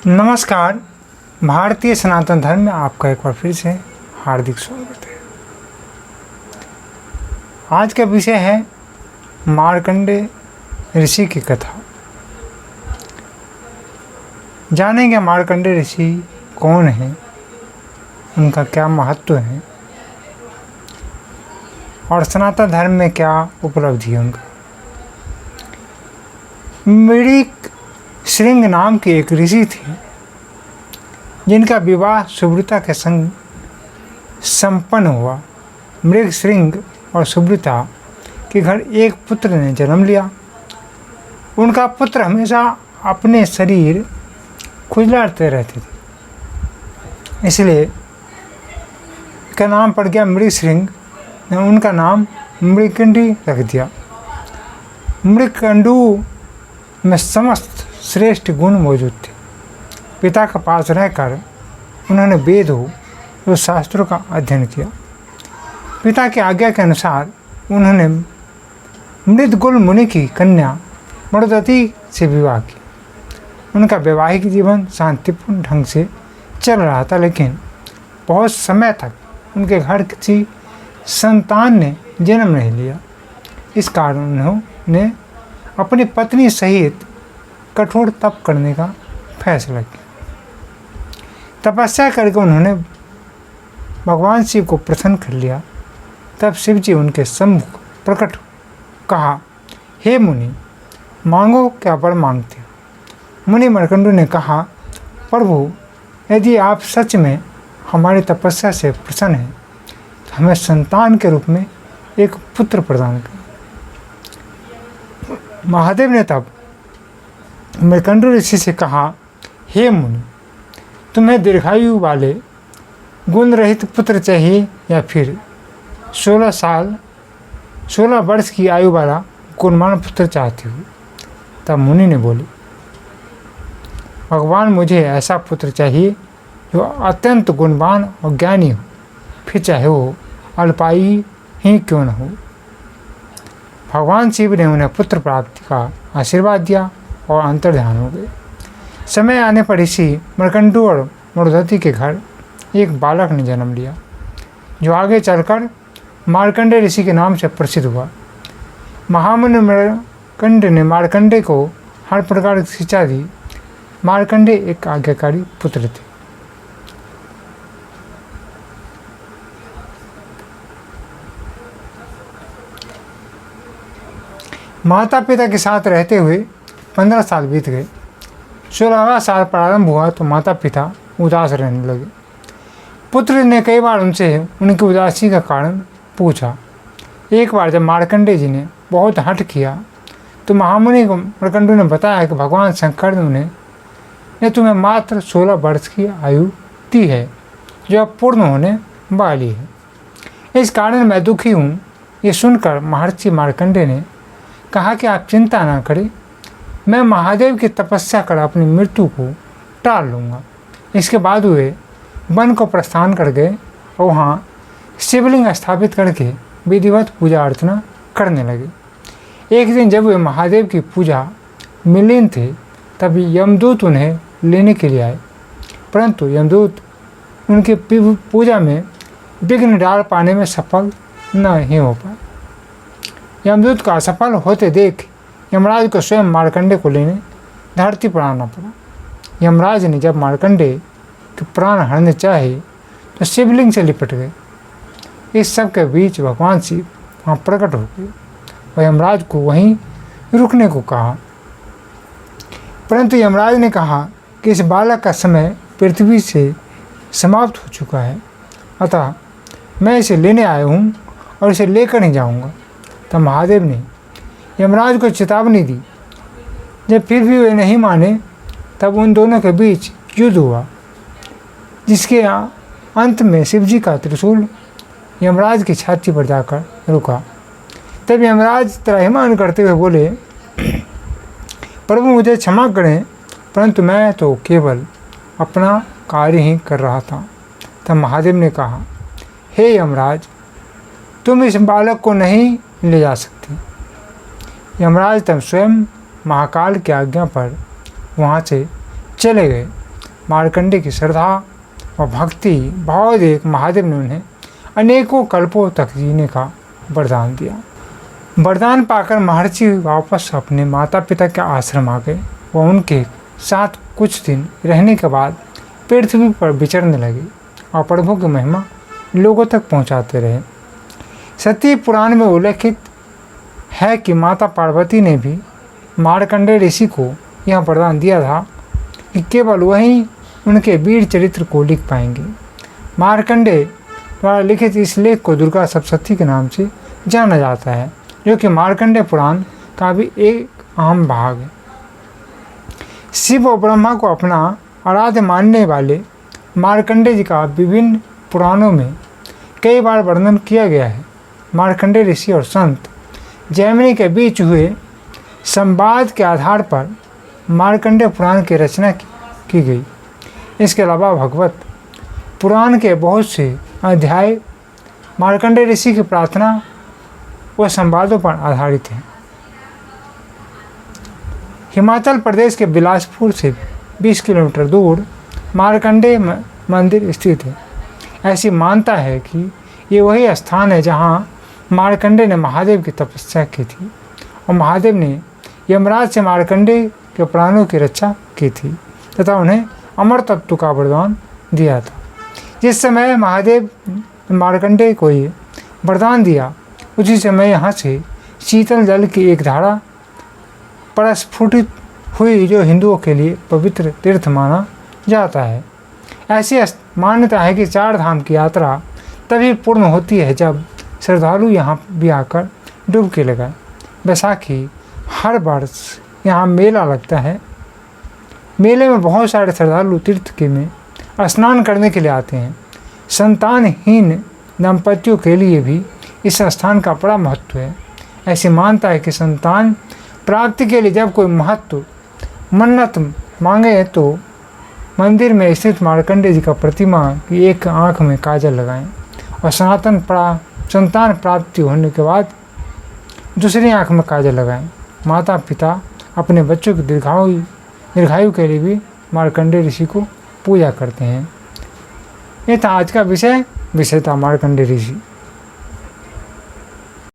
नमस्कार। भारतीय सनातन धर्म में आपका एक बार फिर से हार्दिक स्वागत है। आज का विषय है मार्कंडेय ऋषि की कथा। जानेंगे मार्कंडेय ऋषि कौन है, उनका क्या महत्व है और सनातन धर्म में क्या उपलब्धि है उनका। मृग श्रृंग नाम के एक ऋषि थे जिनका विवाह सुब्रता के संग संपन्न हुआ। मृग श्रृंग और सुब्रता के घर एक पुत्र ने जन्म लिया। उनका पुत्र हमेशा अपने शरीर खुजलाते रहते थे, इसलिए का नाम पड़ गया मृग श्रृंग ने उनका नाम मृगकंडी रख दिया। मृगकंडू में समस्त श्रेष्ठ गुण मौजूद थे। पिता के पास रहकर उन्होंने वेदों और शास्त्रों का अध्ययन किया। पिता की आज्ञा के अनुसार उन्होंने मृदगुल मुनि की कन्या मरुदती से विवाह किया। उनका वैवाहिक जीवन शांतिपूर्ण ढंग से चल रहा था, लेकिन बहुत समय तक उनके घर किसी संतान ने जन्म नहीं लिया। इस कारण उन्होंने अपनी पत्नी सहित कठोर तप करने का फैसला किया। तपस्या करके उन्होंने भगवान शिव को प्रसन्न कर लिया। तब शिव जी उनके सम्मुख प्रकट कहा, हे मुनि, मांगो क्या वर मांगते हो। मुनि मार्कंडेय ने कहा, प्रभु, यदि आप सच में हमारी तपस्या से प्रसन्न हैं तो हमें संतान के रूप में एक पुत्र प्रदान करें। महादेव ने तब मार्कंडेय ऋषि से कहा, हे मुनि, तुम्हें दीर्घायु वाले गुण रहित पुत्र चाहिए या फिर 16 वर्ष की आयु वाला गुणवान पुत्र चाहते हो। तब मुनि ने बोले, भगवान, मुझे ऐसा पुत्र चाहिए जो अत्यंत गुणवान और ज्ञानी हो, फिर चाहे वो अल्पायु ही क्यों न हो। भगवान शिव ने उन्हें पुत्र प्राप्ति का आशीर्वाद दिया और अंतर्ध्यान हो गए। समय आने पर ऋषि मार्कंडेय और मरुदती के घर एक बालक ने जन्म लिया, जो आगे चलकर मार्कंडेय ऋषि के नाम से प्रसिद्ध हुआ। महामुनि मार्कंडेय ने मार्कंडेय को हर प्रकार की शिक्षा दी। मार्कंडेय एक आज्ञाकारी पुत्र थे। माता पिता के साथ रहते हुए 15 साल बीत गए। 16वां साल प्रारंभ हुआ तो माता पिता उदास रहने लगे। पुत्र ने कई बार उनसे उनकी उदासी का कारण पूछा। एक बार जब मार्कंडेय जी ने बहुत हठ किया तो महामुनि मार्कंडेय ने बताया कि भगवान शंकर ने तुम्हें मात्र 16 वर्ष की आयु दी है, जो अब पूर्ण होने वाली है। इस कारण मैं दुखी हूँ। ये सुनकर महर्षि मार्कंडेय ने कहा कि आप चिंता न करें, मैं महादेव की तपस्या कर अपनी मृत्यु को टाल लूँगा। इसके बाद वे वन को प्रस्थान कर गए और वहाँ शिवलिंग स्थापित करके विधिवत पूजा अर्चना करने लगे। एक दिन जब वे महादेव की पूजा में लीन थे, तभी यमदूत उन्हें लेने के लिए आए, परंतु यमदूत उनकी पूजा में विघ्न डाल पाने में सफल नहीं हो पाए। यमदूत का असफल होते देख यमराज को स्वयं मार्कंडेय को लेने धरती पर आना पड़ा। यमराज ने जब मार्कंडेय के प्राण हरने चाहे तो शिवलिंग से लिपट गए। इस सब के बीच भगवान शिव वहाँ प्रकट हो गए और यमराज को वहीं रुकने को कहा, परंतु यमराज ने कहा कि इस बालक का समय पृथ्वी से समाप्त हो चुका है, अतः मैं इसे लेने आया हूँ और इसे लेकर ही जाऊँगा। तब महादेव ने यमराज को चेतावनी दी। जब फिर भी वे नहीं माने, तब उन दोनों के बीच युद्ध हुआ, जिसके अंत में शिवजी का त्रिशूल यमराज की छाती पर जाकर रुका। तब यमराज त्राहिमाम करते हुए बोले, प्रभु, मुझे क्षमा करें, परंतु मैं तो केवल अपना कार्य ही कर रहा था। तब महादेव ने कहा, हे यमराज, तुम इस बालक को नहीं ले जा सकते। यमराज तब स्वयं महाकाल की आज्ञा पर वहाँ से चले गए मार्कंडे की श्रद्धा और भक्ति भाव देख महादेव ने उन्हें अनेकों कल्पों तक जीने का वरदान दिया। वरदान पाकर महर्षि वापस अपने माता पिता के आश्रम आ गए व उनके साथ कुछ दिन रहने के बाद पृथ्वी पर विचरने लगे और प्रभु की महिमा लोगों तक पहुंचाते रहे। सती पुराण में उल्लेखित है कि माता पार्वती ने भी मार्कंडेय ऋषि को यह वरदान दिया था कि केवल वही उनके वीर चरित्र को लिख पाएंगे। मार्कंडेय द्वारा लिखित इस लेख को दुर्गा सप्तशती के नाम से जाना जाता है, जो कि मार्कंडेय पुराण का भी एक अहम भाग है। शिव और ब्रह्मा को अपना आराध्य मानने वाले मार्कंडेय जी का विभिन्न पुराणों में कई बार वर्णन किया गया है। मार्कंडेय ऋषि और संत जैमिनी के बीच हुए संवाद के आधार पर मार्कंडेय पुराण की रचना की गई। इसके अलावा भगवत पुराण के बहुत से अध्याय मार्कंडेय ऋषि की प्रार्थना व संवादों पर आधारित हैं। हिमाचल प्रदेश के बिलासपुर से 20 किलोमीटर दूर मार्कंडेय मंदिर स्थित है। ऐसी मान्यता है कि ये वही स्थान है जहाँ मार्कंडेय ने महादेव की तपस्या की थी और महादेव ने यमराज से मार्कंडेय के प्राणों की रक्षा की थी तथा उन्हें अमर तत्व का वरदान दिया था। जिस समय महादेव मार्कंडेय को ये वरदान दिया, उसी समय यहाँ से शीतल जल की एक धारा प्रस्फुटित हुई, जो हिंदुओं के लिए पवित्र तीर्थ माना जाता है। ऐसी मान्यता है कि 4 धाम की यात्रा तभी पूर्ण होती है जब श्रद्धालु यहाँ भी आकर डुबकी लगाए। बैसाखी हर वर्ष यहाँ मेला लगता है। मेले में बहुत सारे श्रद्धालु तीर्थ के में स्नान करने के लिए आते हैं। संतानहीन दंपतियों के लिए भी इस स्थान का बड़ा महत्व है। ऐसी मान्यता है कि संतान प्राप्ति के लिए जब कोई मन्नत मांगे तो मंदिर में स्थित मार्कंडेय जी का प्रतिमा की एक आंख में काजल लगाएं और संतान प्राप्ति होने के बाद दूसरी आंख में काजल लगाएं। माता पिता अपने बच्चों की दीर्घायु के लिए भी मार्कंडेय ऋषि को पूजा करते हैं। ये था आज का विषय था मार्कंडेय ऋषि।